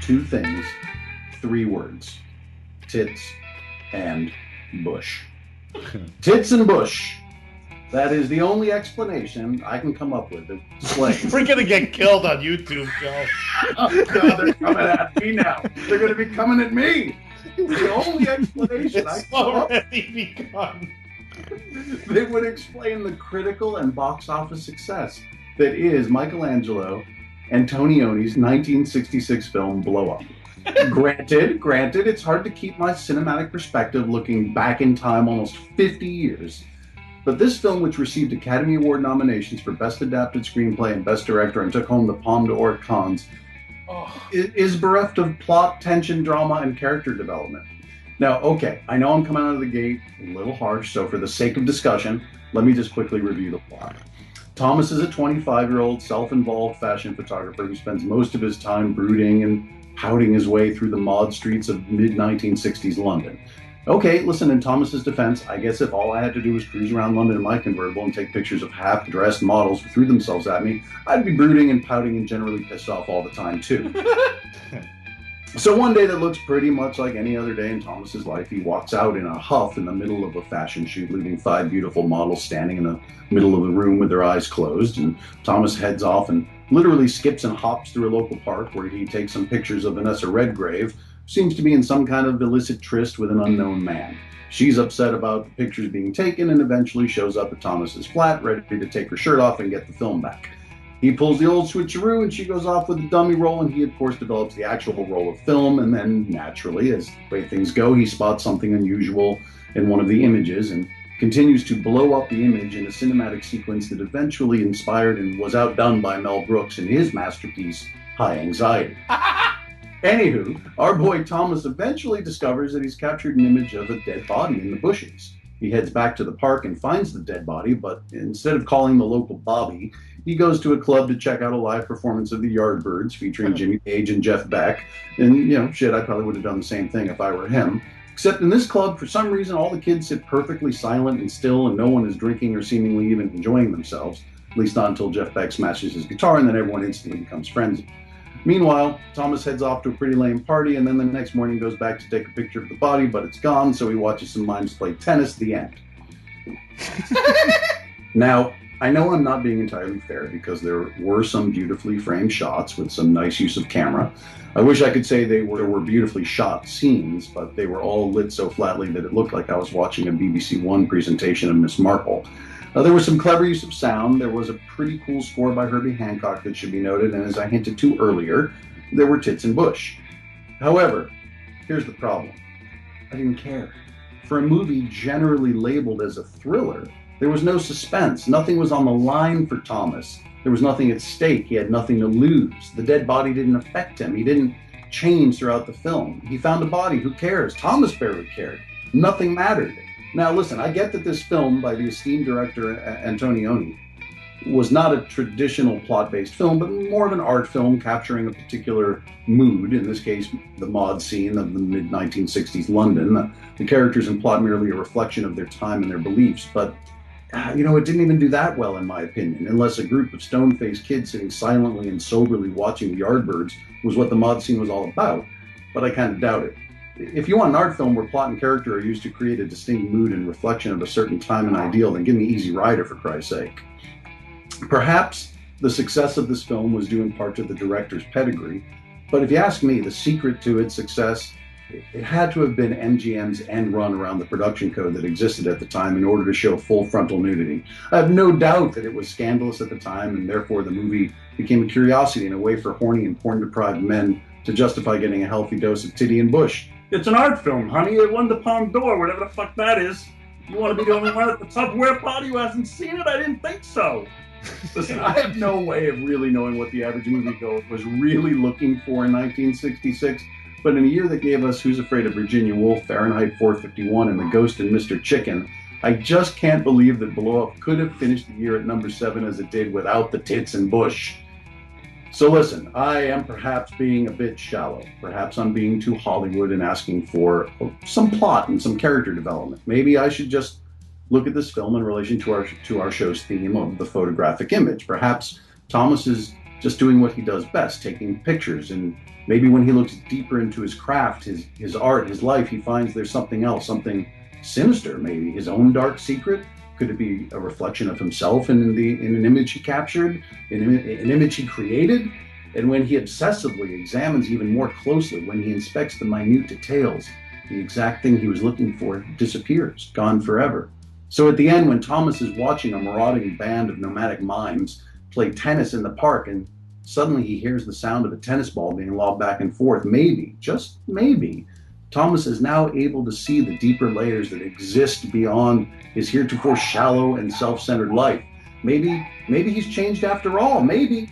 two things, three words: tits and bush. Tits and bush. That is the only explanation I can come up with. We're gonna get killed on YouTube, Joe. Oh God, they're coming at me now. They're going to be coming at me. The only explanation I It's come up already begun. they would explain the critical and box office success that is Michelangelo Antonioni's 1966 film Blow Up. Granted, it's hard to keep my cinematic perspective looking back in time almost 50 years. But this film, which received Academy Award nominations for Best Adapted Screenplay and Best Director and took home the Palme d'Or at Cannes, is bereft of plot, tension, drama, and character development. Now, okay, I know I'm coming out of the gate a little harsh, so for the sake of discussion, let me just quickly review the plot. Thomas is a 25-year-old self-involved fashion photographer who spends most of his time brooding and pouting his way through the mod streets of mid-1960s London. Okay, listen, in Thomas's defense, I guess if all I had to do was cruise around London in my convertible and take pictures of half-dressed models who threw themselves at me, I'd be brooding and pouting and generally pissed off all the time, too. So one day that looks pretty much like any other day in Thomas's life, he walks out in a huff in the middle of a fashion shoot, leaving 5 beautiful models standing in the middle of the room with their eyes closed, and Thomas heads off and literally skips and hops through a local park where he takes some pictures of Vanessa Redgrave, seems to be in some kind of illicit tryst with an unknown man. She's upset about the pictures being taken and eventually shows up at Thomas's flat, ready to take her shirt off and get the film back. He pulls the old switcheroo and she goes off with the dummy roll, and he of course develops the actual roll of film, and then naturally, as the way things go, he spots something unusual in one of the images and continues to blow up the image in a cinematic sequence that eventually inspired and was outdone by Mel Brooks in his masterpiece, High Anxiety. Anywho, our boy Thomas eventually discovers that he's captured an image of a dead body in the bushes. He heads back to the park and finds the dead body, but instead of calling the local Bobby, he goes to a club to check out a live performance of the Yardbirds featuring Jimmy Page and Jeff Beck. And, shit, I probably would have done the same thing if I were him. Except in this club, for some reason, all the kids sit perfectly silent and still, and no one is drinking or seemingly even enjoying themselves. At least not until Jeff Beck smashes his guitar, and then everyone instantly becomes frenzied. Meanwhile, Thomas heads off to a pretty lame party, and then the next morning goes back to take a picture of the body, but it's gone, so he watches some mimes play tennis. The end. Now, I know I'm not being entirely fair because there were some beautifully framed shots with some nice use of camera. I wish I could say there were beautifully shot scenes, but they were all lit so flatly that it looked like I was watching a BBC One presentation of Miss Marple. There was some clever use of sound. There was a pretty cool score by Herbie Hancock that should be noted, and as I hinted to earlier, there were tits and bush. However, here's the problem. I didn't care. For a movie generally labeled as a thriller, there was no suspense. Nothing was on the line for Thomas. There was nothing at stake. He had nothing to lose. The dead body didn't affect him. He didn't change throughout the film. He found a body. Who cares? Thomas barely cared. Nothing mattered. Now, listen, I get that this film by the esteemed director Antonioni was not a traditional plot-based film, but more of an art film capturing a particular mood, in this case, the mod scene of the mid-1960s London. The characters and plot merely a reflection of their time and their beliefs, but it didn't even do that well, in my opinion, unless a group of stone-faced kids sitting silently and soberly watching the Yardbirds was what the mod scene was all about, but I kind of doubt it. If you want an art film where plot and character are used to create a distinct mood and reflection of a certain time and ideal, then give me Easy Rider, for Christ's sake. Perhaps the success of this film was due in part to the director's pedigree, but if you ask me, the secret to its success, it had to have been MGM's end run around the production code that existed at the time in order to show full frontal nudity. I have no doubt that it was scandalous at the time, and therefore the movie became a curiosity and a way for horny and porn-deprived men to justify getting a healthy dose of titty and bush. It's an art film, honey. It won the Palme d'Or, whatever the fuck that is. You want to be the only one at the Tupperware party who hasn't seen it? I didn't think so. Listen, I have no way of really knowing what the average moviegoer was really looking for in 1966, but in a year that gave us Who's Afraid of Virginia Woolf, Fahrenheit 451, and The Ghost and Mr. Chicken, I just can't believe that Blow Up could have finished the year at number 7 as it did without the tits and bush. So listen, I am perhaps being a bit shallow. Perhaps I'm being too Hollywood and asking for some plot and some character development. Maybe I should just look at this film in relation to our show's theme of the photographic image. Perhaps Thomas's just doing what he does best, taking pictures. And maybe when he looks deeper into his craft, his art, his life, he finds there's something else, something sinister, maybe his own dark secret. Could it be a reflection of himself in an image he captured, an image he created? And when he obsessively examines even more closely, when he inspects the minute details, the exact thing he was looking for disappears, gone forever. So at the end, when Thomas is watching a marauding band of nomadic mimes play tennis in the park, and suddenly he hears the sound of a tennis ball being lobbed back and forth, maybe, just maybe, Thomas is now able to see the deeper layers that exist beyond his heretofore shallow and self-centered life. Maybe he's changed after all, maybe,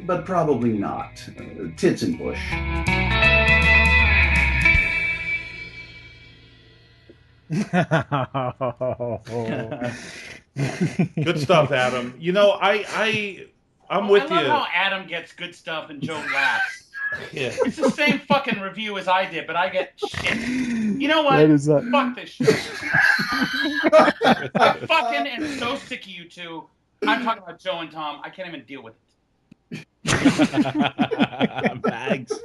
but probably not. Tits and Bush. Good stuff, Adam. You know, I'm with you. I love how Adam gets good stuff and Joe laughs. Yeah. It's the same fucking review as I did, but I get shit. You know what? Fuck this shit. I fucking am so sick of you two. I'm talking about Joe and Tom. I can't even deal with it. Mags.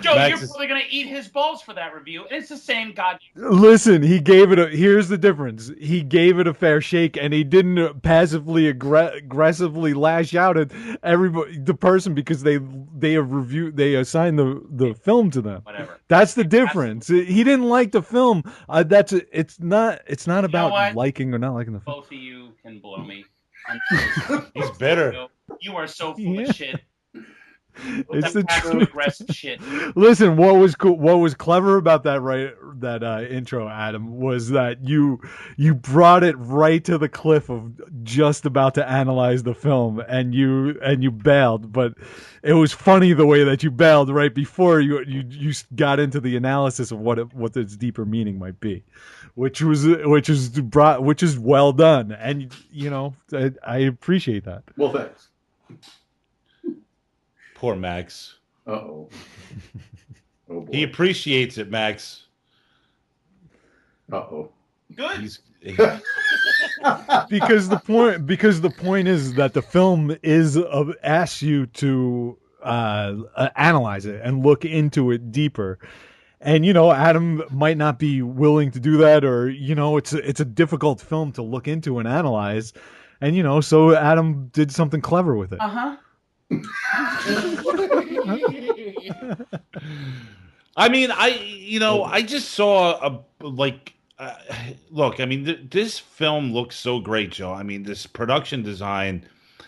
Joe, you're probably gonna eat his balls for that review, and it's the same goddamn. Listen, he gave it here's the difference. He gave it a fair shake, and he didn't passively aggressively lash out at the person because they assigned the film to them. Whatever. That's the difference. He didn't like the film. It's not about liking or not liking the film. Both of you can blow me. He's bitter. You are so full of shit. It's the truth. Aggressive shit. Listen, what was cool, what was clever about that intro, Adam, was that you brought it right to the cliff of just about to analyze the film, and you bailed, but it was funny the way that you bailed right before you got into the analysis of what its deeper meaning might be, which is well done, and I appreciate that. Well, thanks. Poor Max. Uh-oh. Oh, boy. He appreciates it, Max. Uh-oh. Good. because the point is that the film asks you to analyze it and look into it deeper. And Adam might not be willing to do that, or it's a difficult film to look into and analyze. And so Adam did something clever with it. Uh-huh. I mean, I just saw look, I mean, this film looks so great, Joe. I mean, this production design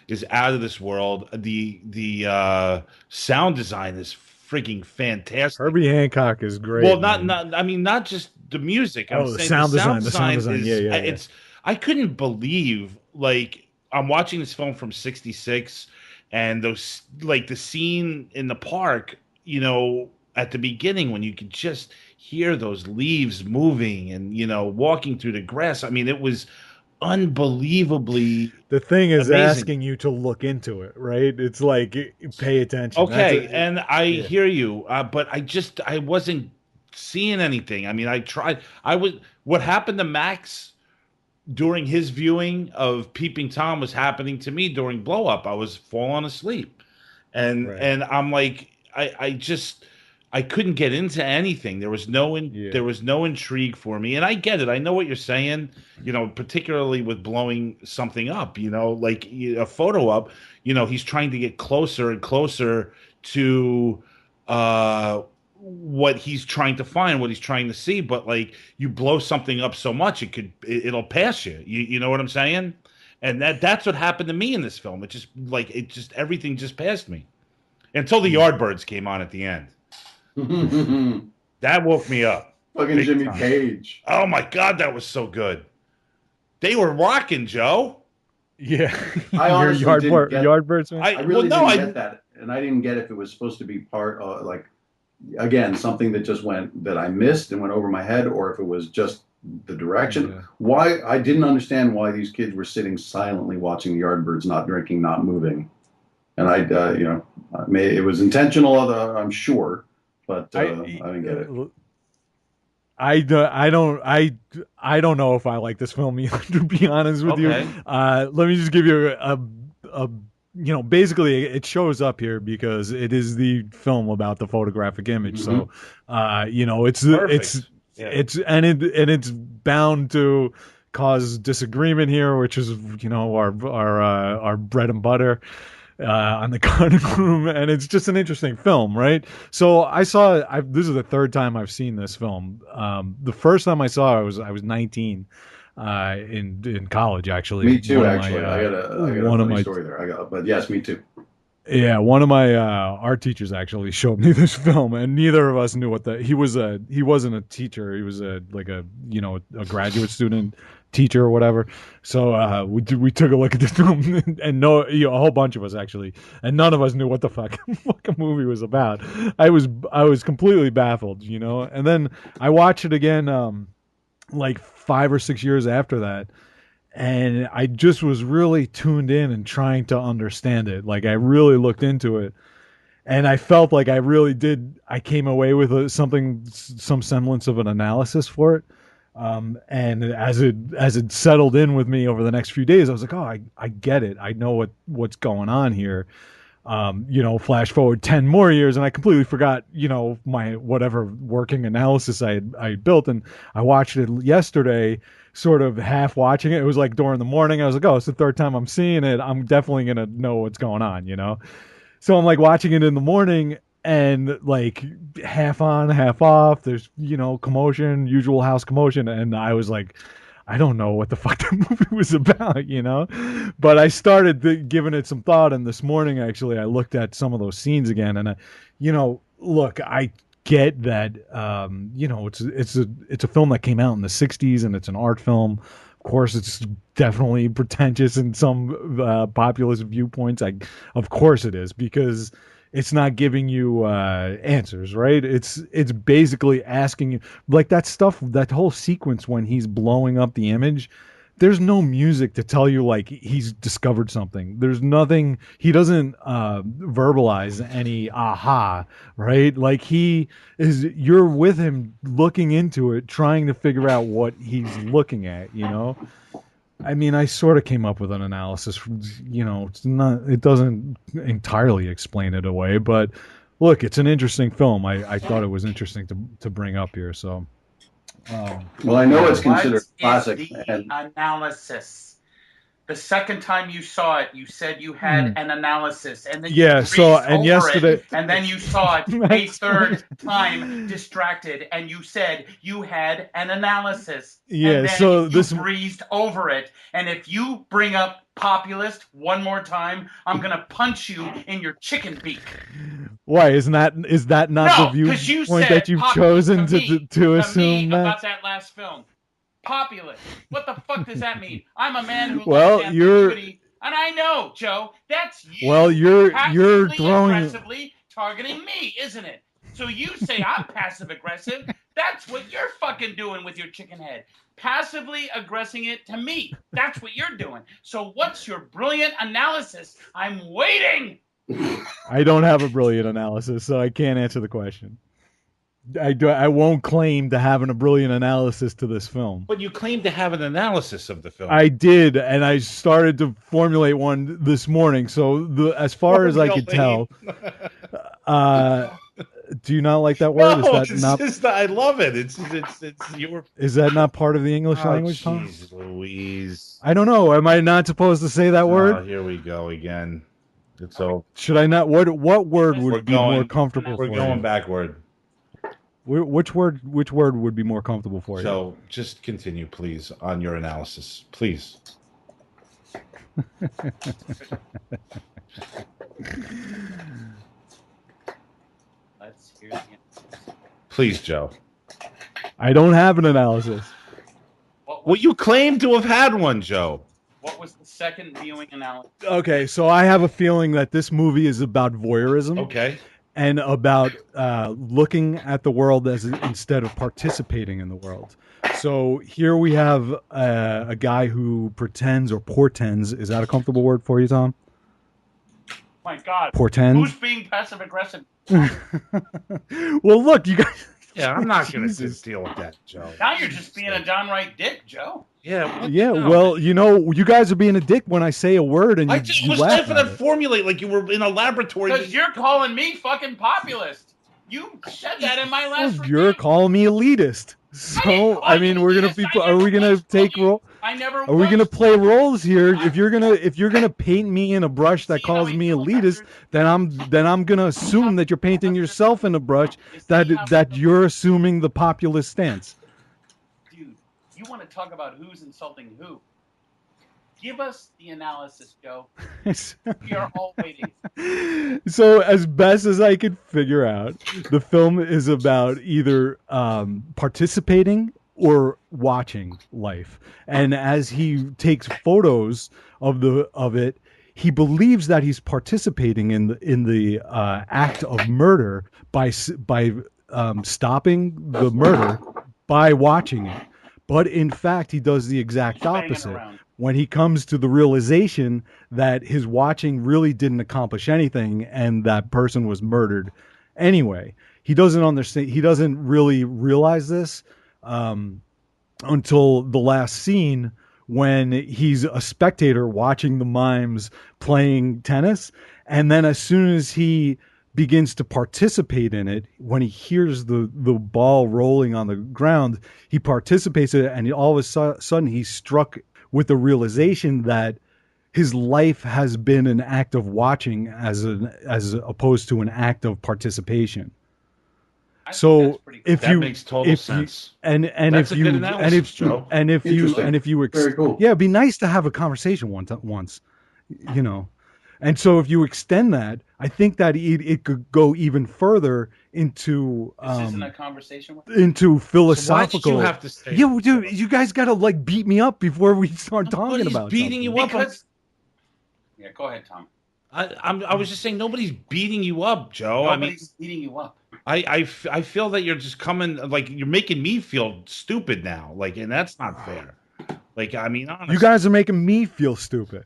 is out of this world. The sound design is freaking fantastic. Herbie Hancock is great. Well, not just the music. The sound design. Yeah. It's I couldn't believe, like, I'm watching this film from '66. And those, like the scene in the park, at the beginning when you could just hear those leaves moving and, walking through the grass. I mean, it was unbelievably. The thing is amazing. Asking you to look into it, right? It's like, pay attention. Okay. And I hear you, but I wasn't seeing anything. I mean, what happened to Max during his viewing of Peeping Tom was happening to me during Blow Up. I was falling asleep, and I'm like, I couldn't get into anything. There was no intrigue for me, and I get it. I know what you're saying. Particularly with blowing something up. Like a photo up. He's trying to get closer and closer to what he's trying to find, what he's trying to see, but like you blow something up so much it'll pass you. You know what I'm saying? And that's what happened to me in this film. Everything just passed me until the Yardbirds came on at the end. That woke me up. Fucking Jimmy Page. Oh my God, that was so good. They were rocking, Joe. Yeah. I honestly didn't get Yardbirds. I really didn't get that, and I didn't get if it was supposed to be part again, something that just that I missed and went over my head, or if it was just the direction. Yeah. Why I didn't understand why these kids were sitting silently watching the Yardbirds, not drinking, not moving, and it was intentional. I'm sure, but I didn't get it. I don't know if I like this film either, to be honest with you. Let me just give you a basically it shows up here because it is the film about the photographic image. So, it's Perfect. it's bound to cause disagreement here, which is our bread and butter on the cutting room, and it's just an interesting film, right? So this is the third time I've seen this film. The first time I saw it I was 19 in college, actually. Me too, actually. I got a funny story there. But yes, me too. Yeah, one of my art teachers actually showed me this film, and neither of us knew what he wasn't a teacher. He was a graduate student teacher or whatever. So we took a look at this film, and a whole bunch of us actually, and none of us knew what the fucking movie was about. I was completely baffled, And then I watched it again, like 5 or 6 years after that. And I just was really tuned in and trying to understand it. Like, I really looked into it, and I felt like I came away with some semblance of an analysis for it. And as it settled in with me over the next few days, I was like, oh, I get it. I know what's going on here. Flash forward 10 more years, and I completely forgot, my whatever working analysis I had built. And I watched it yesterday, sort of half watching it. It was like during the morning. I was like, oh, it's the third time I'm seeing it. I'm definitely going to know what's going on, So I'm like watching it in the morning, and like half on, half off. There's, commotion, usual house commotion. And I was like, I don't know what the fuck that movie was about, But I started giving it some thought. And this morning, actually, I looked at some of those scenes again. And, look, I get that, it's a film that came out in the 60s, and it's an art film. Of course, it's definitely pretentious in some populist viewpoints. Of course it is, because it's not giving you answers, right? It's basically asking you, like, that stuff, that whole sequence when he's blowing up the image. There's no music to tell you like he's discovered something. There's nothing. He doesn't verbalize any aha, right? Like you're with him looking into it, trying to figure out what he's looking at, I mean, I sort of came up with an analysis. It doesn't entirely explain it away, but look, it's an interesting film. I thought it was interesting to bring up here. So, well, I know it's considered classic. The analysis. The second time you saw it, you said you had an analysis, and then and yesterday, and then you saw it a third time, distracted, and you said you had an analysis. Yeah, and then so you breezed over it, and if you bring up populist one more time, I'm gonna punch you in your chicken beak. Why is that not the viewpoint that you've chosen to assume that? About that last film? Populist. What the fuck does that mean? I'm a man who loves ambiguity, and I know, Joe, that's you. Well, you're throwing aggressively targeting me, isn't it? So you say I'm passive aggressive. That's what you're fucking doing with your chicken head. Passively aggressing it to me. That's what you're doing. So what's your brilliant analysis? I'm waiting. I don't have a brilliant analysis, so I can't answer the question. I won't claim to having a brilliant analysis to this film. But you claim to have an analysis of the film. I did, and I started to formulate one this morning. So as far as I could tell, do you not like that word? No, I love it. It's your. Is that not part of the English language, Tom? Jeez Louise. I don't know. Am I not supposed to say that word? Here we go again. It's all. Should I not? What word would be more comfortable? We're going backward. Which word would be more comfortable for you? So just continue, please, on your analysis, please. Let's hear the analysis. Please, Joe. I don't have an analysis. Well, you claim to have had one, Joe. What was the second viewing analysis? Okay, so I have a feeling that this movie is about voyeurism. Okay. And about looking at the world instead of participating in the world. So here we have a guy who pretends or portends. Is that a comfortable word for you, Tom? My God. Portend? Who's being passive aggressive? Well, look, you guys. Yeah, I'm not going to deal with that, Joe. Now you're just being a downright dick, Joe. Yeah. Yeah, No. well, you guys are being a dick when I say a word and I you, just you was laugh trying at to it. formulate like you were in a laboratory. Because you're calling me fucking populist. You said that in my Well, last you're review. calling me elitist. I didn't So, call mean, you we're gonna elitist. be. I Are we never gonna once told take you. role? I never Are we gonna once play told you. roles here? If you're gonna paint me in a brush that See how calls we me do, elitist, bastard? then I'm gonna assume that you're painting yourself in a brush You see that how- that you're assuming the populist stance. Dude, you want to talk about who's insulting who? Give us the analysis, Joe. We are all waiting. So, as best as I could figure out, the film is about either participating or watching life. And as he takes photos of it, he believes that he's participating in the act of murder by stopping the murder by watching it. But in fact, he does the exact Banging opposite around. when he comes to the realization that his watching really didn't accomplish anything and that person was murdered anyway. He doesn't understand. He doesn't really realize this until the last scene when he's a spectator watching the mimes playing tennis. And then as soon as he begins to participate in it, when he hears the ball rolling on the ground, he participates in it, and all of a sudden he's struck with the realization that his life has been an act of watching as opposed to an act of participation. I think So that's pretty cool. if That you makes total if sense. you and That's if a you good and analysis, if Joe. and if you Interesting. and if you Very cool. yeah, it'd be nice to have a conversation once, And so if you extend that, I think that it could go even further into This isn't a conversation with into So why did philosophical. you have to say? Yeah, well, dude, you guys gotta like beat me up before we start talking Nobody's about beating something. you up. because. Yeah, go ahead, Tom. I was just saying nobody's beating you up, Joe. Nobody's beating you up. I feel that you're just coming like you're making me feel stupid now. Like, and that's not fair. Like, I mean, honestly, You guys are making me feel stupid.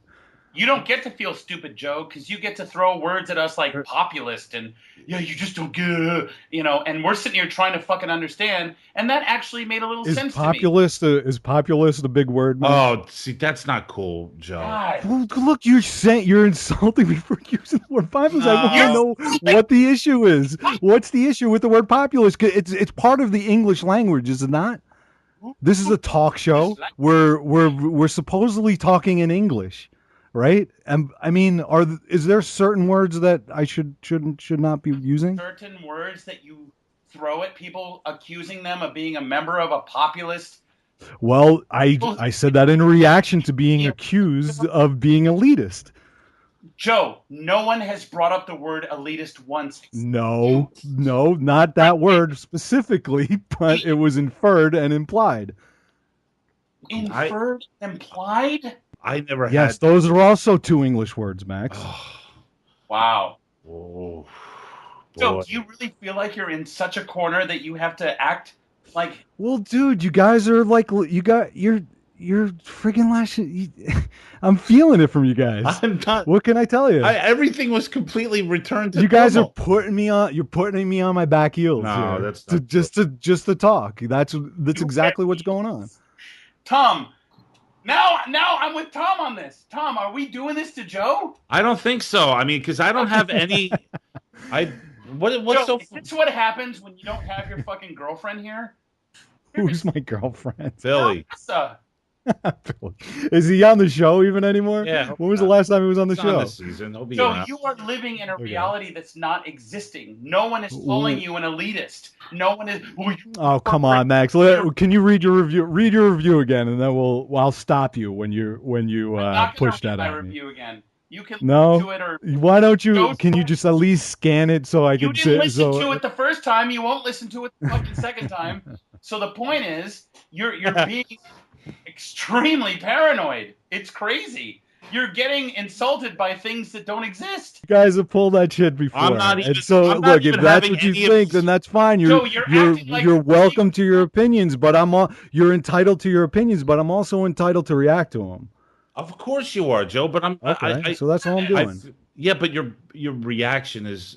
You don't get to feel stupid, Joe, because you get to throw words at us like populist and you just don't get it, and we're sitting here trying to fucking understand, and that actually made a little Is sense populist is populist a big word, man? Oh, see, that's not cool, Joe. to me. God. Well, look, you're insulting me for using the word populist. I want to know what the issue is. What's the issue with the word populist? 'Cause it's part of the English language, is it not? This is a talk show. We're supposedly talking in English, right? And I mean, is there certain words that I should not be using? Certain words that you throw at people accusing them of being a member of a populist. Well, I said that in reaction to being accused of being elitist. Joe, no one has brought up the word elitist once. No, not that word specifically, but it was inferred and implied. Inferred, implied? I never Yes, had. those are also two English words, Max. Wow. Oh, So, boy. do you really feel like you're in such a corner that you have to act like? Well, dude, you guys are like you're freaking lashing. I'm feeling it from you guys. I'm not. What can I tell you? Everything was completely returned to You guys normal. are putting me on. You're putting me on my back heels. No, here that's to, not just to talk. That's exactly what's going on. Tom, now I'm with Tom on this. Tom, are we doing this to Joe? I don't think so. I mean, because I don't have any. What's Joe, so? is this what happens when you don't have your fucking girlfriend here? Who's my girlfriend? Philly. Melissa. Is he on the show even anymore? Yeah. When was the last time he was on the It's show? not this season. He'll be Joe, around. you are living in a Okay. reality that's not existing. No one is calling you an elitist. No one is. Oh, come on, Max. Can you read your review? Read your review again, and then I'll stop you when you I'm not gonna push that read my at me. review again. You can No? listen to it, or Why don't you? Joe's- Can you just at least scan it so I you can didn't sit? listen So to it the first time. You won't listen to it the fucking second time. So the point is, you're being extremely paranoid. It's crazy. You're getting insulted by things that don't exist. you guys have pulled that shit before. I'm not even- and so I'm not look, if even that's having what you any of think, this- then that's fine. Joe, you're acting like- you're welcome to your opinions, but you're entitled to your opinions, but I'm also entitled to react to them. Of course you are, Joe. But I'm. Okay, so that's all I'm doing. Yeah, but your reaction is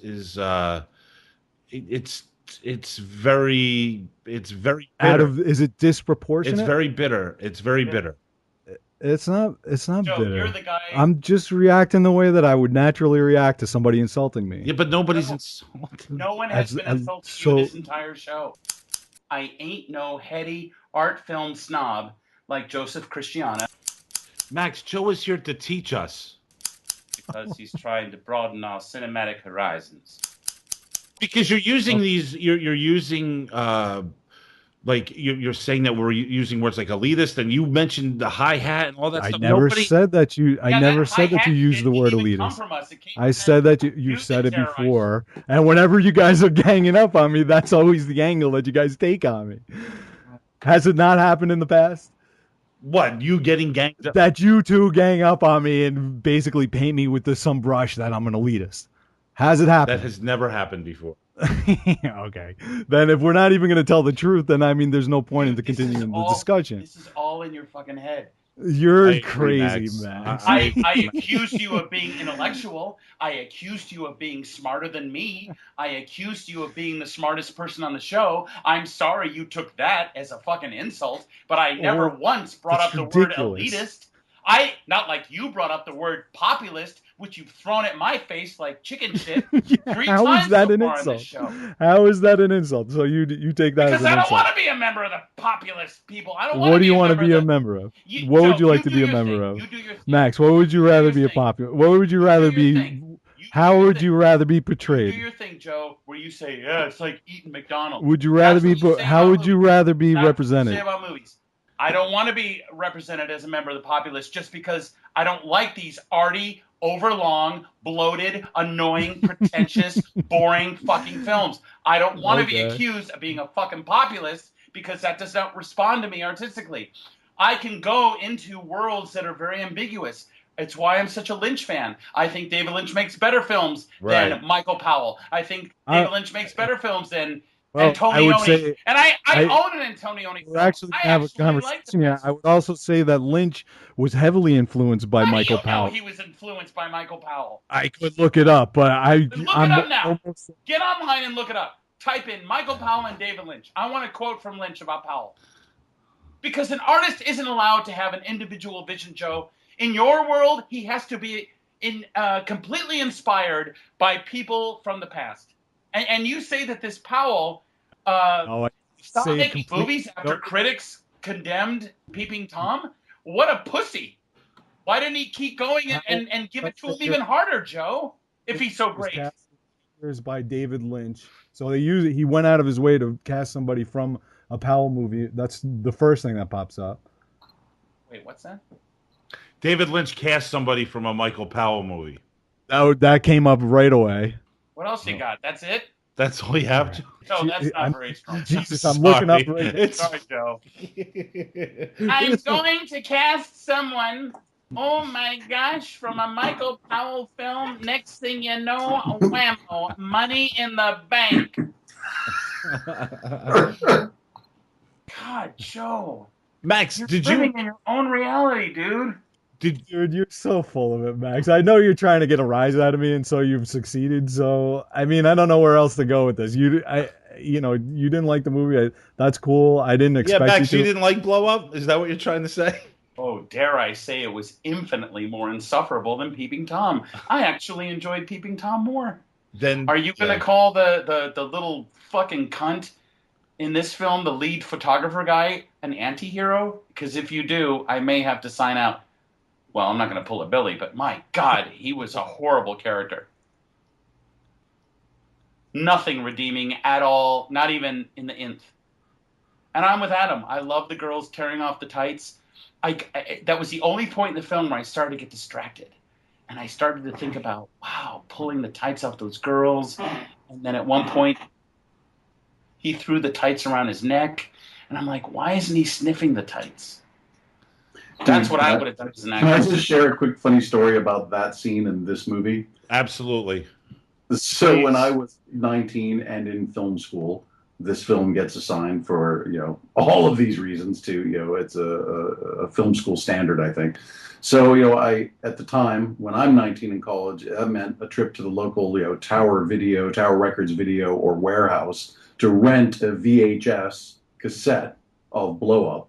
it's it's very bitter. Is it disproportionate? It's very bitter. It's very bitter. It's not Joe, bitter. you're the guy. I'm just reacting the way that I would naturally react to somebody insulting me. Yeah, but nobody's No. insulted. No one has been insulting you this entire show. I ain't no heady art film snob like Joseph Christiana. Max, Joe is here to teach us. Because he's trying to broaden our cinematic horizons. Because you're using these, you're using, like you're saying that we're using words like elitist, and you mentioned the hi hat and all that stuff. I never said that you use the word elitist. I said that you said it before, and whenever you guys are ganging up on me, that's always the angle that you guys take on me. Has it not happened in the past? What, you getting ganged up? That you two gang up on me and basically paint me with some brush that I'm an elitist. Has it happened? That has never happened before. Okay. Then if we're not even going to tell the truth, then I mean, there's no point in continuing the discussion. This is all in your fucking head. You're crazy, Max. I accused you of being intellectual. I accused you of being smarter than me. I accused you of being the smartest person on the show. I'm sorry you took that as a fucking insult, but I never once brought up the word elitist. Not like you brought up the word populist, which you've thrown at my face like chicken shit 3 How times is that so an far on insult? this show. How is that an insult? So you take that Because as an I don't insult. want to be a member of the populist people. I don't want What to do be you a want to member be of a the- member of? You- What Joe, would you like to do be a your member thing. of? You do your thing. Max, what would you rather your be a thing. popular? What would you rather do your be? thing. How do your would you thing. rather be Do portrayed? your thing, Joe, where you say, yeah, it's like eating McDonald's. Would you rather That's be? what you say How about would you movies. rather be That's what you represented? say about movies. I don't want to be represented as a member of the populace just because I don't like these arty, overlong, bloated, annoying, pretentious, boring fucking films. I don't want to be accused of being a fucking populist because that does not respond to me artistically. I can go into worlds that are very ambiguous. It's why I'm such a Lynch fan. I think David Lynch makes better films than Michael Powell. I think David Lynch makes better films than Antonioni. I would say, and I own an Antonioni film. We're actually going to have a conversation here. I would also say that Lynch was heavily influenced by Michael Powell. He was influenced by Michael Powell. I could look it up, but Look it up now. Get online and look it up. Type in Michael Powell and David Lynch. I want a quote from Lynch about Powell. Because an artist isn't allowed to have an individual vision, Joe. In your world, he has to be completely inspired by people from the past. And you say that this Powell stopped making movies after critics condemned Peeping Tom? What a pussy. Why didn't he keep going and give it to him even harder, Joe, if he's so great? By David Lynch. So he went out of his way to cast somebody from a Powell movie. That's the first thing that pops up. Wait, what's that? David Lynch cast somebody from a Michael Powell movie. That came up right away. What else you got? That's it? That's all you have? No, that's not very strong. Jesus, I'm looking up right now. Sorry, Joe. I'm going to cast someone, oh my gosh, from a Michael Powell film. Next thing you know, whammo, Money in the Bank. God, Joe. Max, you're living in your own reality, dude. Dude, you're so full of it, Max. I know you're trying to get a rise out of me, and so you've succeeded. So, I mean, I don't know where else to go with this. You didn't like the movie. That's cool. I didn't expect. Yeah, Max, you you didn't like Blow Up? Is that what you're trying to say? Oh, dare I say it was infinitely more insufferable than Peeping Tom. I actually enjoyed Peeping Tom more. Then are you going to call the little fucking cunt in this film, the lead photographer guy, an anti-hero? Because if you do, I may have to sign out. Well, I'm not going to pull a Billy, but my God, he was a horrible character. Nothing redeeming at all, not even in the nth. And I'm with Adam. I love the girls tearing off the tights. That was the only point in the film where I started to get distracted. And I started to think about, wow, pulling the tights off those girls. And then at one point, he threw the tights around his neck. And I'm like, why isn't he sniffing the tights? That's what I would have done as an actor. Can I just share a quick funny story about that scene in this movie? Absolutely. So When I was 19 and in film school, this film gets assigned for, all of these reasons too. It's a film school standard, I think. So, at the time when I'm 19 in college, that meant a trip to the local, Tower Records video or warehouse to rent a VHS cassette of Blow Up.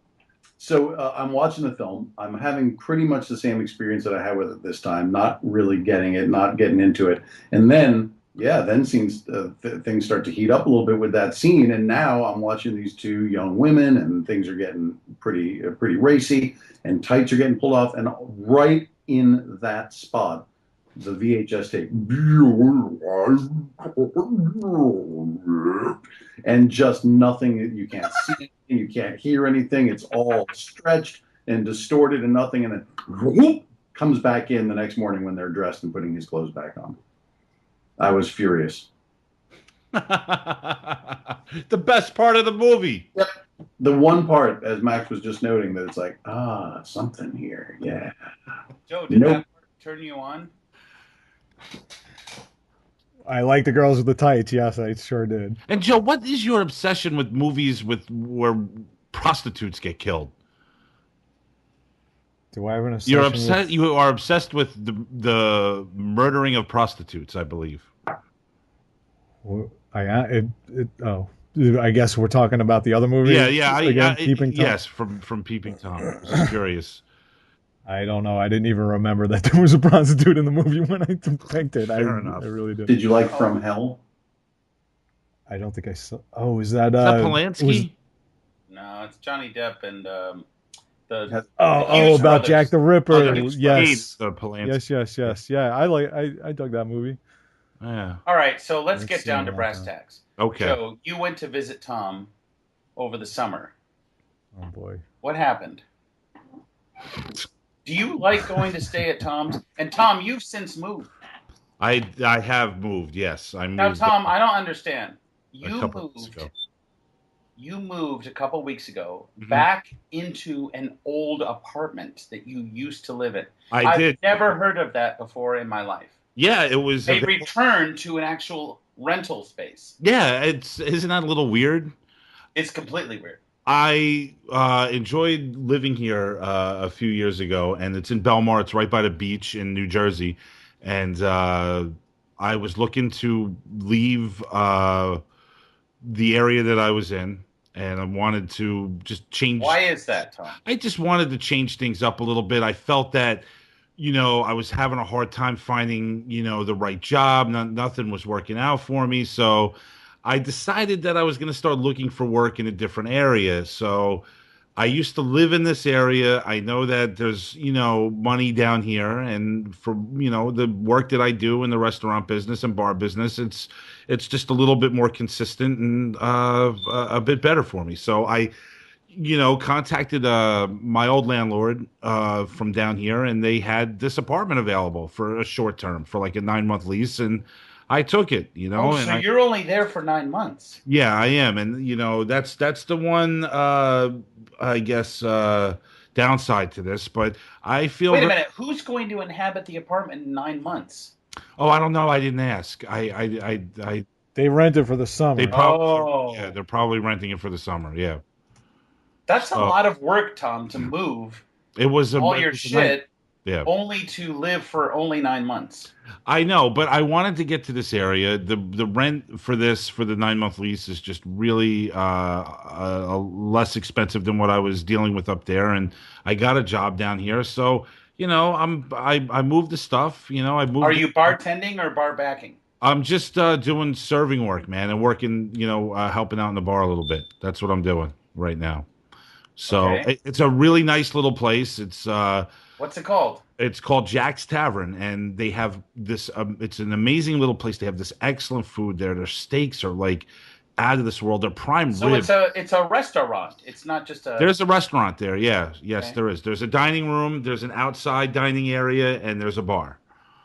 So I'm watching the film. I'm having pretty much the same experience that I had with it this time, not really getting it, not getting into it. And then, things start to heat up a little bit with that scene. And now I'm watching these two young women, and things are getting pretty racy, and tights are getting pulled off. And right in that spot, the VHS tape, and just nothing. You can't see anything, you can't hear anything. It's all stretched and distorted and nothing. And then whoop, comes back in the next morning when they're dressed and putting his clothes back on. I was furious. The best part of the movie. Yep. The one part, as Max was just noting, that it's like, something here. Yeah. Joe, did that turn you on? I like the girls with the tights. Yes, I sure did. And Joe, what is your obsession with movies where prostitutes get killed? Do I have an obsession? You are obsessed with the murdering of prostitutes, I believe. I guess we're talking about the other movie. Yeah. Peeping Tom? Yes, from Peeping Tom. I was curious. I don't know. I didn't even remember that there was a prostitute in the movie when I picked it. Fair enough. I really did. Did you like From Hell? I don't think I saw. Oh, is that Polanski? No, it's Johnny Depp and about brothers. Jack the Ripper. Yes. Polanski. Yes. Yeah, I dug that movie. Yeah. All right, so let's get down to brass tacks. Okay. So you went to visit Tom over the summer. Oh boy. What happened? Do you like going to stay at Tom's? And Tom, you've since moved. I have moved. Yes, I moved. Now, Tom, I don't understand. You moved a couple weeks ago back into an old apartment that you used to live in. I've never heard of that before in my life. Yeah, it was. They returned to an actual rental space. Yeah, isn't that a little weird? It's completely weird. I enjoyed living here a few years ago, and it's in Belmar. It's right by the beach in New Jersey, and I was looking to leave the area that I was in, and I wanted to just change. Why is that, Tom? I just wanted to change things up a little bit. I felt that, I was having a hard time finding, the right job. Nothing was working out for me, so I decided that I was going to start looking for work in a different area. So I used to live in this area. I know that there's, money down here. And for, the work that I do in the restaurant business and bar business, it's just a little bit more consistent and a bit better for me. So I, contacted my old landlord from down here, and they had this apartment available for a short term, for like a 9-month lease. And I took it, so you're only there for 9 months. Yeah, I am. And, that's the one, I guess, downside to this. But I feel... Wait a minute. Who's going to inhabit the apartment in 9 months? Oh, I don't know. I didn't ask. They rent it for the summer. They're probably renting it for the summer, yeah. That's a lot of work, Tom, to move all your shit only to live for only 9 months. I know, but I wanted to get to this area. The rent for the 9-month lease is just really less expensive than what I was dealing with up there, and I got a job down here. So I moved the stuff. I moved. Are you bartending or bar backing? I'm just doing serving work, man, and working. Helping out in the bar a little bit. That's what I'm doing right now. So it's a really nice little place. It's what's it called? It's called Jack's Tavern, and they have this. It's an amazing little place. They have this excellent food there. Their steaks are like out of this world. They're prime rib. So it's a restaurant. It's not just a. There's a restaurant there. Yeah, yes, there is. There's a dining room. There's an outside dining area, and there's a bar.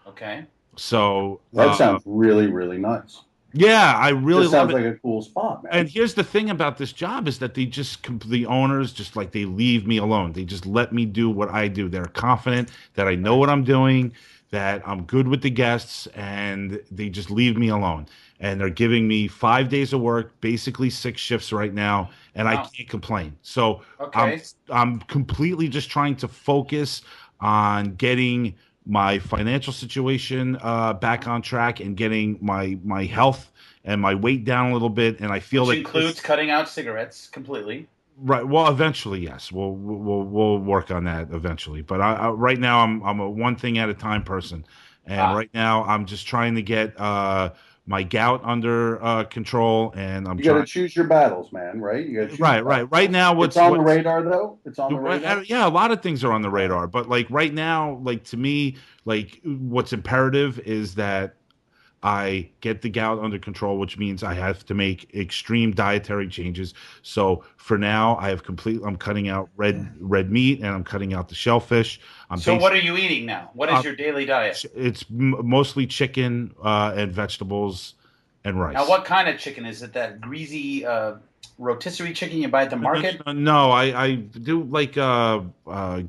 Okay. So that sounds really, really nice. Yeah, I really love it. Sounds like a cool spot, man. And here's the thing about this job is that the owners just like they leave me alone. They just let me do what I do. They're confident that I know what I'm doing. that I'm good with the guests and they just leave me alone. And they're giving me 5 days of work, basically 6 shifts right now, and I Wow. can't complain. So Okay. I'm completely just trying to focus on getting my financial situation back on track and getting my health and my weight down a little bit. And I feel Which that includes cutting out cigarettes completely. right. Well, eventually, yes, we'll work on that eventually. But right now, I'm a one thing at a time person, and Ah. right now I'm just trying to get my gout under control, and I'm You got to trying. choose your battles, man. Right? You got to choose your Right, battles. right. Right now, It's on the radar, though. It's on the radar. yeah, a lot of things are on the radar, but like right now, like to me, like what's imperative is that I get the gout under control, which means I have to make extreme dietary changes. So for now, I'm cutting out red meat and I'm cutting out the shellfish. So what are you eating now? What is your daily diet? It's mostly chicken and vegetables and rice. Now, what kind of chicken is it? That greasy rotisserie chicken you buy at the market? No, I do like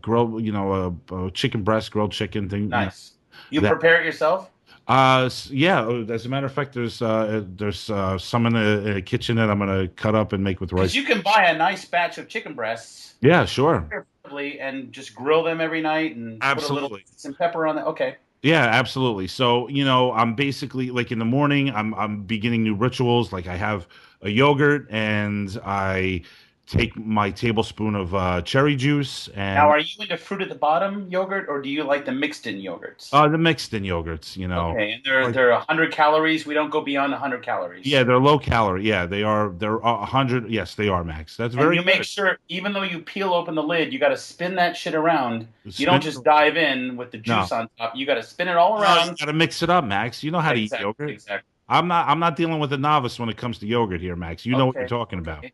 grilled, chicken breast, grilled chicken thing. Nice. You that- prepare it yourself? Yeah. As a matter of fact, there's some in the kitchen that I'm gonna cut up and make with rice. Because you can buy a nice batch of chicken breasts. Yeah, sure. Preferably, and just grill them every night and Absolutely. put a little some pepper on it. Okay. Yeah, absolutely. So, I'm basically like in the morning, I'm beginning new rituals. Like I have a yogurt and I take my tablespoon of cherry juice and Now, are you into fruit at the bottom yogurt, or do you like the mixed in yogurts? the mixed in yogurts, Okay, and they're 100 calories. We don't go beyond 100 calories. Yeah, they're low calorie. Yeah, they are. They're 100. Yes, they are, Max. That's very And you make sure, even though you peel open the lid, you got to spin that shit around. You Spin- don't just dive in with the juice on top. You got to spin it all You around. got to mix it up, Max. You know how to eat yogurt. Exactly. I'm not dealing with a novice when it comes to yogurt here, Max. You know what you're talking about. Okay.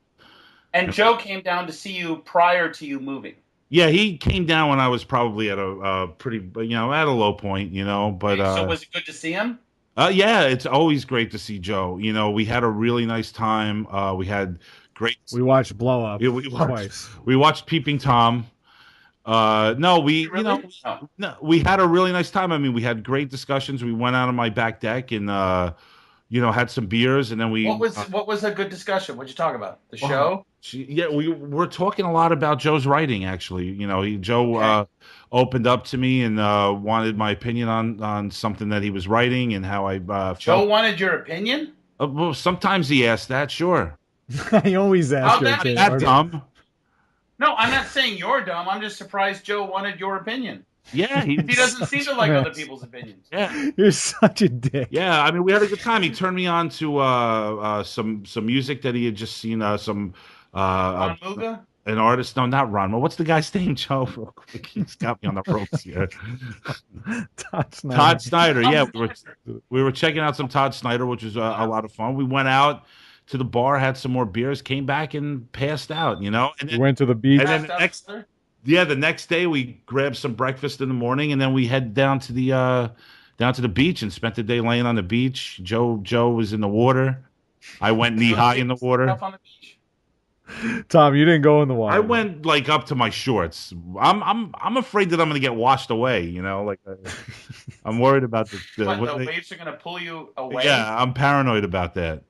And Joe came down to see you prior to you moving. Yeah, he came down when I was probably at a pretty, at a low point, But So was it good to see him? yeah, it's always great to see Joe. We had a really nice time. We had great. We watched Blow Up twice. We watched Peeping Tom. No, we Really? no, we had a really nice time. I mean, we had great discussions. We went out on my back deck and had some beers, and then we. What was a good discussion? What'd you talk about? The show? We're talking a lot about Joe's writing. Actually, Joe opened up to me and wanted my opinion on something that he was writing and how I felt. Joe wanted your opinion? Well, sometimes he asked that. Sure. I always ask your opinion. That dumb. No, I'm not saying you're dumb. I'm just surprised Joe wanted your opinion. Yeah, he doesn't seem to like other people's opinions. Yeah, you're such a dick. Yeah, I mean, we had a good time. He turned me on to some music that he had just seen. Some Ron Muga? An artist. No, not Ron. Well, what's the guy's name, Joe? Real quick, he's got me on the ropes here. Todd Snyder. Yeah, we were checking out some Todd Snyder, which was a lot of fun. We went out to the bar, had some more beers, came back and passed out. And then, we went to the beach. And then the next day we grabbed some breakfast in the morning, and then we head down to the beach and spent the day laying on the beach. Joe was in the water. I went knee high in the water. On the beach? Tom, you didn't go in the water. I went like up to my shorts. I'm afraid that I'm going to get washed away. I'm worried about the waves are going to pull you away. Yeah, I'm paranoid about that.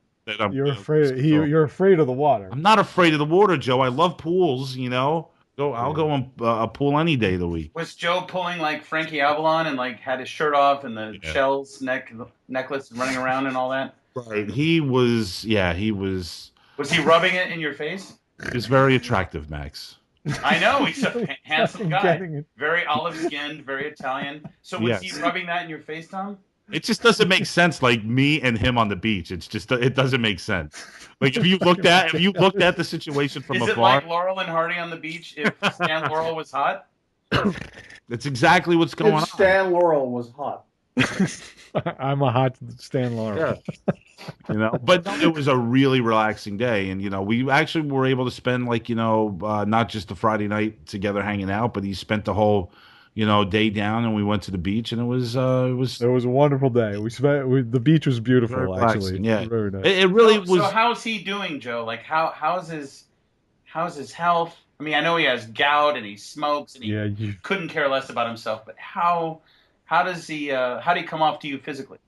You're afraid. You're afraid of the water. I'm not afraid of the water, Joe. I love pools. I'll go on a pool any day of the week. Was Joe pulling like Frankie Avalon and like had his shirt off and the shells necklace and running around and all that? Right. He was. Yeah, he was. Was he rubbing it in your face? He's very attractive, Max. I know. He's a handsome guy. Very olive-skinned, very Italian. So was he rubbing that in your face, Tom? It just doesn't make sense, like me and him on the beach. It doesn't make sense. Like if you looked at the situation from afar. Is it like Laurel and Hardy on the beach if Stan Laurel was hot? That's exactly what's going on. Stan Laurel was hot. I'm a hot Stan Laurel. Yeah. But it was a really relaxing day, and we actually were able to spend not just the Friday night together hanging out, but he spent the whole day down, and we went to the beach, and it was a wonderful day. The beach was beautiful, actually. Yeah, very nice. It really was. So how's he doing, Joe? Like how's his health? I mean, I know he has gout and he smokes and he couldn't care less about himself, but how How does he? How do he come off to you physically?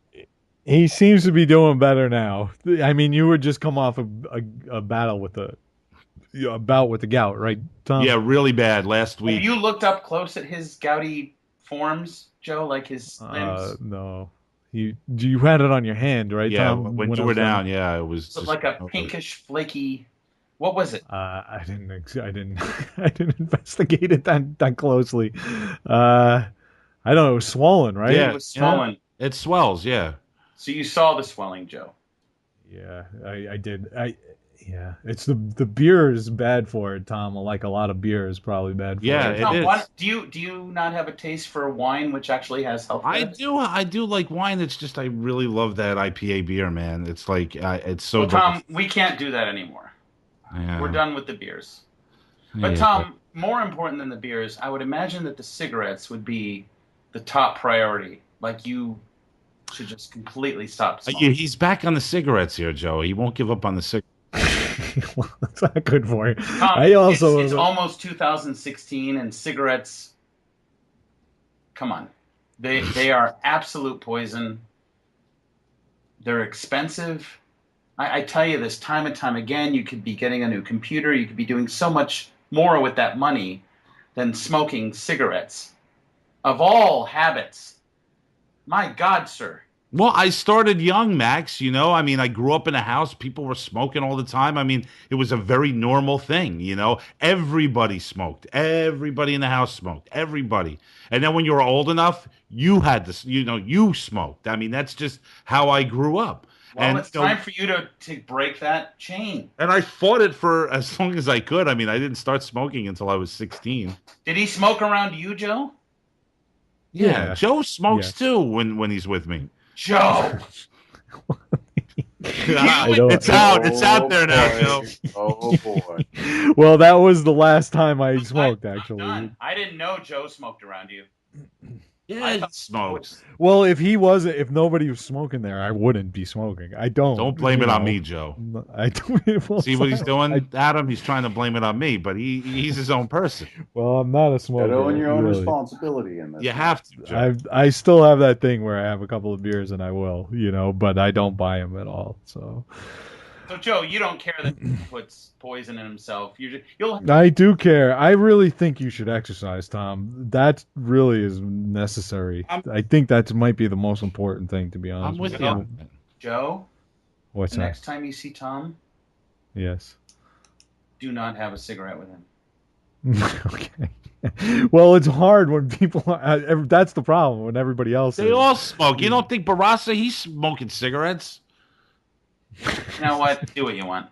He seems to be doing better now. I mean, you would just come off a battle with a bout with the gout, right, Tom? Yeah, really bad last Have week. you looked up close at his gouty forms, Joe? Like his limbs? No. You had it on your hand, right, Yeah, Tom? when I you were was down, yeah, it was So just like a pinkish, flaky. What was it? I didn't I didn't investigate it that closely. I don't know. It was swollen, right? Yeah, It was swollen. It swells. Yeah. So you saw the swelling, Joe. Yeah, I did. Yeah, it's the beer is bad for it, Tom. Like a lot of beer is probably bad for Yeah, it. it is. Do you not have a taste for wine, which actually has health benefits? I do like wine. It's just I really love that IPA beer, man. It's like it's so. Well, Tom, we can't do that anymore. Yeah. We're done with the beers. But Yeah. Tom, more important than the beers, I would imagine that the cigarettes would be the top priority. Like you should just completely stop smoking. He's back on the cigarettes here, Joe. He won't give up on the cigarettes. Well, that's not good for you. Tom, I also it's almost 2016, and cigarettes. Come on, they are absolute poison. They're expensive. I tell you this time and time again. You could be getting a new computer. You could be doing so much more with that money than smoking cigarettes. Of all habits, my God, sir. Well, I started young, Max. You know, I mean, I grew up in a house. People were smoking all the time. I mean, it was a very normal thing. You know, everybody smoked. Everybody in the house smoked. Everybody. And then when you were old enough, you had to, you smoked. I mean, that's just how I grew up. Well, And it's time for you to break that chain. And I fought it for as long as I could. I mean, I didn't start smoking until I was 16. Did he smoke around you, Joe? Yeah, Joe smokes Yes. too when he's with me. Joe. It's out there now, Joe. Oh boy. Well, that was the last time I smoked, I'm actually. done. I didn't know Joe smoked around you. Yeah, he smokes. Well, if nobody was smoking there, I wouldn't be smoking. I don't. Don't blame it on me, Joe. I don't. Well, See what he's doing, I- Adam? He's trying to blame it on me, but he's his own person. well, I'm not a smoker. Gotta own your own really. responsibility in this. You have to, Joe. I still have that thing where I have a couple of beers and I will, but I don't buy them at all. So So, Joe, you don't care that he puts poison in himself. You'll. I do care. I really think you should exercise, Tom. That really is necessary. I think that might be the most important thing, to be honest. I'm with you. you. Joe, What's the that? next time you see Tom, Yes. do not have a cigarette with him. Okay. Well, it's hard when people. That's the problem when everybody else. They is. all smoke. You don't think Barassa, he's smoking cigarettes? You know what? Do what you want.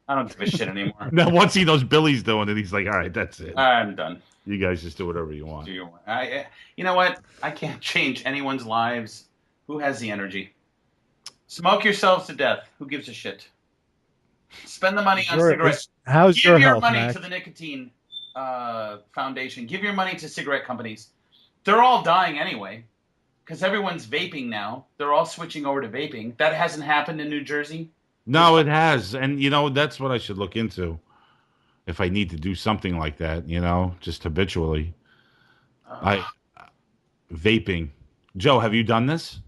I don't give a shit anymore. Now, once he knows Billy's doing it, he's like, all right, that's it. I'm done. You guys just do whatever you want. Do you want? You know what? I can't change anyone's lives. Who has the energy? Smoke yourselves to death. Who gives a shit? Spend the money on cigarettes. How's Give your your health, money Max? to the nicotine foundation. Give your money to cigarette companies. They're all dying anyway because everyone's vaping now. They're all switching over to vaping. That hasn't happened in New Jersey. No, it has. And, that's what I should look into if I need to do something like that, just habitually. Vaping. Joe, have you done this?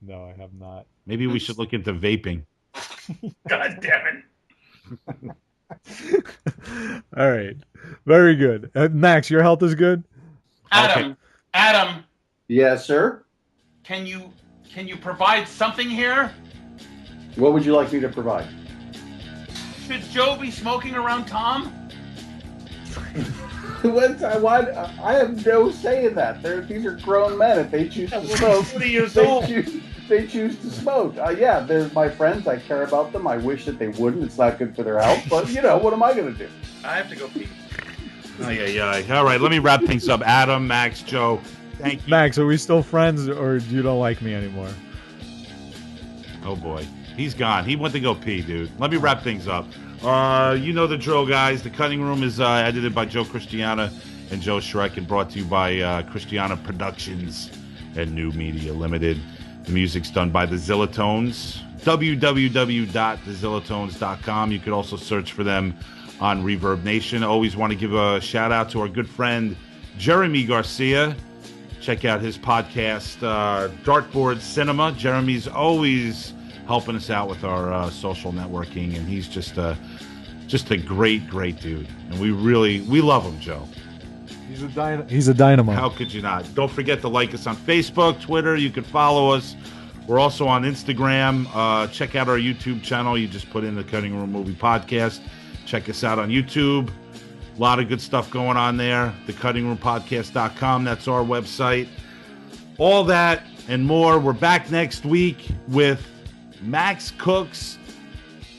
No, I have not. Maybe we should look into vaping. God damn it. All right. Very good. Max, your health is good? Adam, Yes, sir. can you provide something here? What would you like me to provide? Should Joe be smoking around Tom? I have no say in that. These are grown men. If they choose to smoke, 20 years old. they choose to smoke. Yeah, they're my friends. I care about them. I wish that they wouldn't. It's not good for their health. But what am I going to do? I have to go pee. All right, let me wrap things up. Adam, Max, Joe, thank you. Max, are we still friends or you don't like me anymore? Oh, boy. He's gone. He went to go pee, dude. Let me wrap things up. You know the drill, guys. The Cutting Room is edited by Joe Christiana and Joe Shrek and brought to you by Christiana Productions and New Media Limited. The music's done by the Zillatones. www.thezillatones.com. You could also search for them on Reverb Nation. Always want to give a shout out to our good friend Jeremy Garcia. Check out his podcast, Dartboard Cinema. Jeremy's always helping us out with our social networking, and he's just a great dude. And we love him, Joe. He's a dynamo. How could you not? Don't forget to like us on Facebook, Twitter. You can follow us. We're also on Instagram. Check out our YouTube channel. You just put in the Cutting Room Movie Podcast. Check us out on YouTube. A lot of good stuff going on there. TheCuttingRoomPodcast.com. That's our website. All that and more. We're back next week with Max Cook's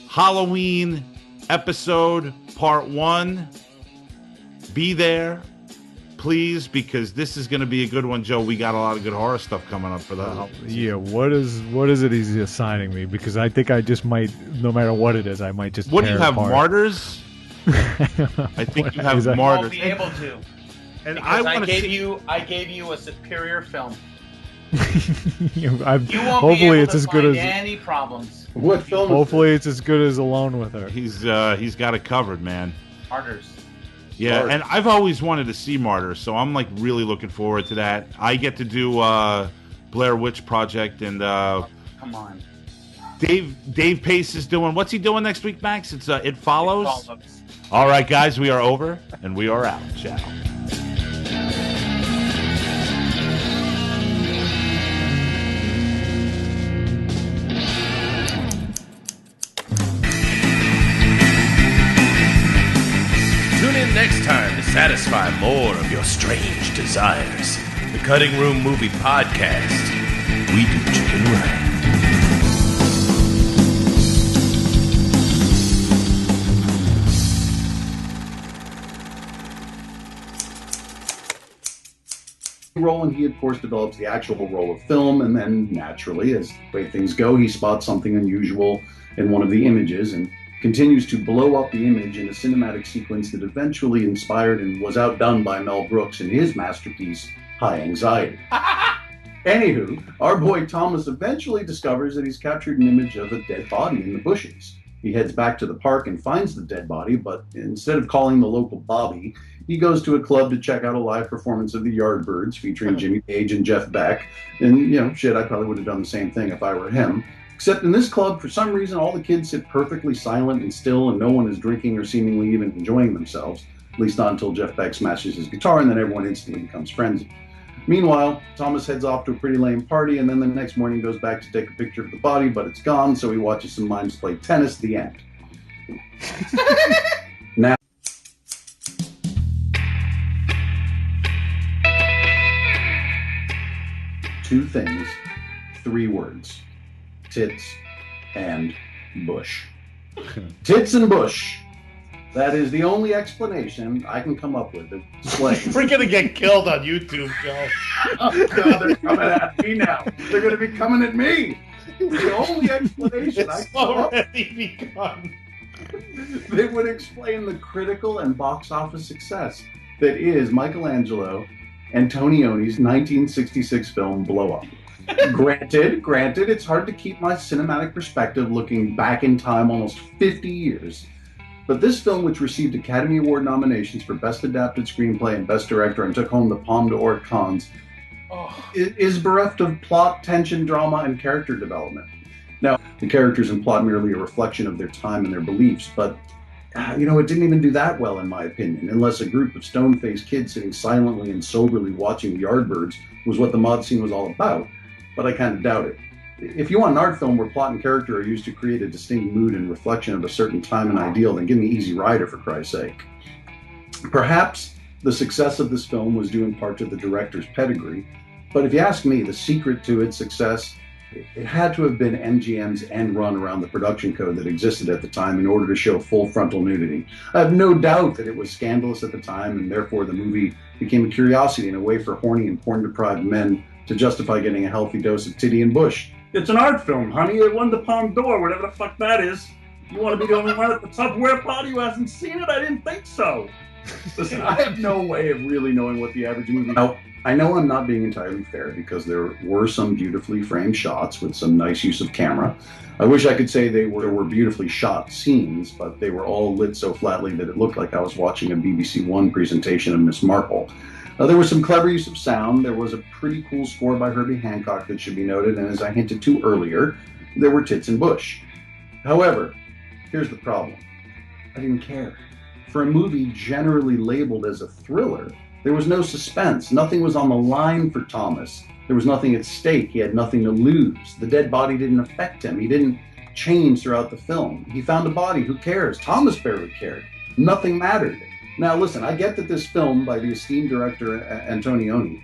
Halloween episode part 1. Be there, please, because this is going to be a good one, Joe. We got a lot of good horror stuff coming up for that. Yeah, what is it he's assigning me? Because I think I just might, no matter what it is, I might just. What do you have, apart. Martyrs? I think you have You Martyrs. won't be able to. And I gave you a superior film. You won't hopefully be able it's to as good as any problems. What film? Hopefully it's as good as Alone with Her. He's got it covered, man. Martyrs. Yeah, Martyrs. And I've always wanted to see Martyrs, so I'm like really looking forward to that. I get to do Blair Witch Project, and come on. Dave Pace is doing. What's he doing next week, Max? It's It Follows. It Follows. All right, guys, we are over and we are out. Ciao. Tune in next time to satisfy more of your strange desires. The Cutting Room Movie Podcast. We do chicken right. Role, and he of course develops the actual role of film, and then naturally, as the way things go, he spots something unusual in one of the images and continues to blow up the image in a cinematic sequence that eventually inspired and was outdone by Mel Brooks in his masterpiece, High Anxiety. Anywho, our boy Thomas eventually discovers that he's captured an image of a dead body in the bushes. He heads back to the park and finds the dead body, but instead of calling the local Bobby, he goes to a club to check out a live performance of the Yardbirds featuring Jimmy Page and Jeff Beck. And, I probably would have done the same thing if I were him. Except in this club, for some reason, all the kids sit perfectly silent and still, and no one is drinking or seemingly even enjoying themselves. At least not until Jeff Beck smashes his guitar, and then everyone instantly becomes frenzied. Meanwhile, Thomas heads off to a pretty lame party, and then the next morning goes back to take a picture of the body, but it's gone, so he watches some mimes play tennis. The end. Now, two things, 3 words. Tits and Bush. Tits and Bush. That is the only explanation I can come up with. We're gonna get killed on YouTube, Joe. Oh, God, they're coming at me now. They're going to be coming at me. The only explanation I It's come up already begun. they would explain the critical and box office success that is Michelangelo Antonioni's 1966 film Blow Up. Granted, it's hard to keep my cinematic perspective looking back in time almost 50 years. But this film, which received Academy Award nominations for Best Adapted Screenplay and Best Director and took home the Palme d'Or at Cannes, is bereft of plot, tension, drama, and character development. Now, the characters and plot merely a reflection of their time and their beliefs, but it didn't even do that well, in my opinion, unless a group of stone-faced kids sitting silently and soberly watching the Yardbirds was what the mod scene was all about. But I kind of doubt it. If you want an art film where plot and character are used to create a distinct mood and reflection of a certain time and ideal, then give me Easy Rider, for Christ's sake. Perhaps the success of this film was due in part to the director's pedigree, but if you ask me, the secret to its success, it had to have been MGM's end run around the production code that existed at the time in order to show full frontal nudity. I have no doubt that it was scandalous at the time, and therefore the movie became a curiosity and a way for horny and porn-deprived men to justify getting a healthy dose of titty and bush. It's an art film, honey. It won the Palme d'Or, whatever the fuck that is. You want to be the only one at the Tupperware party who hasn't seen it? I didn't think so. Listen, I have no way of really knowing what the average movie... Now, I know I'm not being entirely fair because there were some beautifully framed shots with some nice use of camera. I wish I could say there were beautifully shot scenes, but they were all lit so flatly that it looked like I was watching a BBC One presentation of Miss Marple. There was some clever use of sound. There was a pretty cool score by Herbie Hancock that should be noted, and as I hinted to earlier, there were tits and bush. However, here's the problem. I didn't care. For a movie generally labeled as a thriller, there was no suspense. Nothing was on the line for Thomas. There was nothing at stake. He had nothing to lose. The dead body didn't affect him. He didn't change throughout the film. He found a body. Who cares? Thomas barely cared. Nothing mattered. Now, listen, I get that this film by the esteemed director Antonioni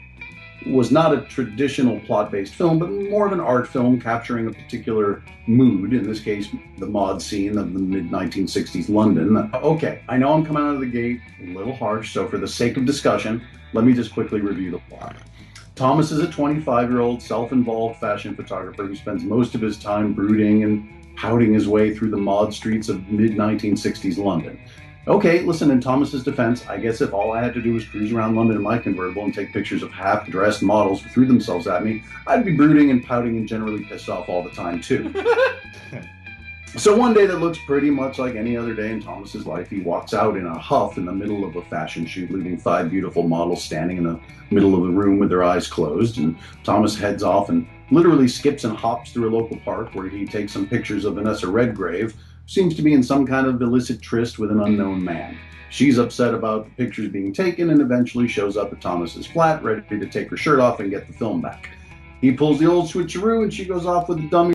was not a traditional plot-based film, but more of an art film capturing a particular mood, in this case, the mod scene of the mid-1960s London. Okay, I know I'm coming out of the gate a little harsh, so for the sake of discussion, let me just quickly review the plot. Thomas is a 25-year-old self-involved fashion photographer who spends most of his time brooding and pouting his way through the mod streets of mid-1960s London. Okay, listen, in Thomas's defense, I guess if all I had to do was cruise around London in my convertible and take pictures of half-dressed models who threw themselves at me, I'd be brooding and pouting and generally pissed off all the time, too. So one day that looks pretty much like any other day in Thomas's life, he walks out in a huff in the middle of a fashion shoot, leaving 5 beautiful models standing in the middle of the room with their eyes closed, and Thomas heads off and literally skips and hops through a local park where he takes some pictures of Vanessa Redgrave, seems to be in some kind of illicit tryst with an unknown man. She's upset about the pictures being taken and eventually shows up at Thomas's flat, ready to take her shirt off and get the film back. He pulls the old switcheroo and she goes off with the dummy